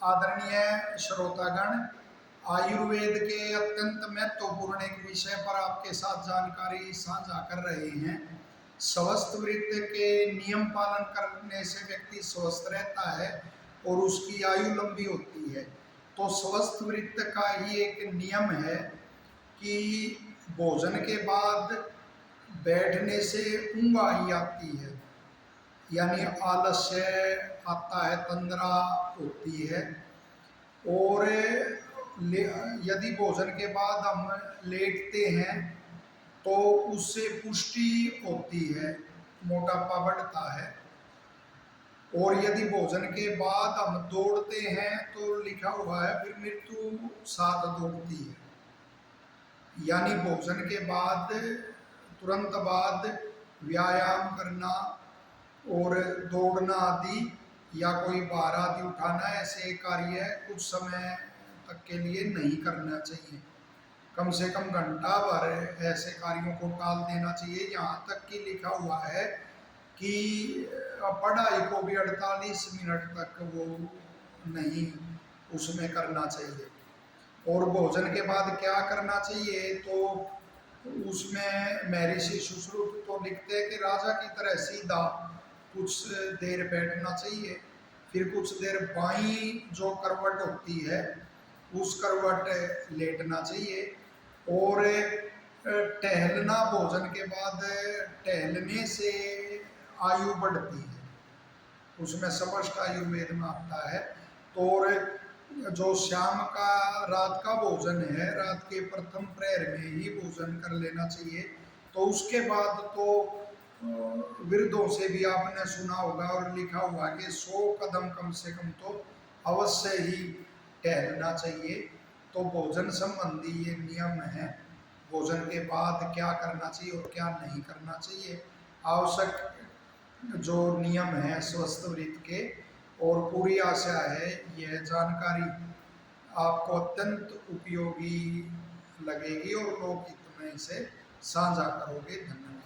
आदरणीय श्रोतागण, आयुर्वेद के अत्यंत महत्वपूर्ण एक विषय पर आपके साथ जानकारी साझा कर रहे हैं। स्वस्थ वृत्त के नियम पालन करने से व्यक्ति स्वस्थ रहता है और उसकी आयु लंबी होती है। तो स्वस्थ वृत्त का ही एक नियम है कि भोजन के बाद बैठने से ऊंघ ही आती है, यानी आलस्य आता है, तंद्रा होती है। और यदि भोजन के बाद हम लेटते हैं तो उससे पुष्टि होती है, मोटापा बढ़ता है। और यदि भोजन के बाद हम दौड़ते हैं तो लिखा हुआ है फिर मृत्यु साथ दौड़ती है। यानी भोजन के बाद तुरंत बाद व्यायाम करना और दौड़ना आदि या कोई भार आदि उठाना, ऐसे कार्य कुछ समय तक के लिए नहीं करना चाहिए। कम से कम घंटा भर ऐसे कार्यों को टाल देना चाहिए। यहाँ तक कि लिखा हुआ है कि पढ़ाई को भी 48 मिनट तक वो नहीं उसमें करना चाहिए। और भोजन के बाद क्या करना चाहिए, तो उसमें महर्षि सुश्रुत तो लिखते हैं कि राजा की तरह सीधा कुछ देर बैठना चाहिए, फिर कुछ देर बाईं जो करवट होती है उस करवट लेटना चाहिए। और टहलना, भोजन के बाद टहलने से आयु बढ़ती है, उसमें स्पष्ट आयुर्वेद में आता है। तो जो शाम का रात का भोजन है, रात के प्रथम प्रहर में ही भोजन कर लेना चाहिए। तो उसके बाद तो वृद्धों से भी आपने सुना होगा और लिखा हुआ कि 100 कदम कम से कम तो अवश्य ही टहलना चाहिए। तो भोजन संबंधी ये नियम है, भोजन के बाद क्या करना चाहिए और क्या नहीं करना चाहिए, आवश्यक जो नियम है स्वस्थ वृत्त के। और पूरी आशा है यह जानकारी आपको अत्यंत उपयोगी लगेगी और लोक हित में इसे साझा करोगे। धन्यवाद।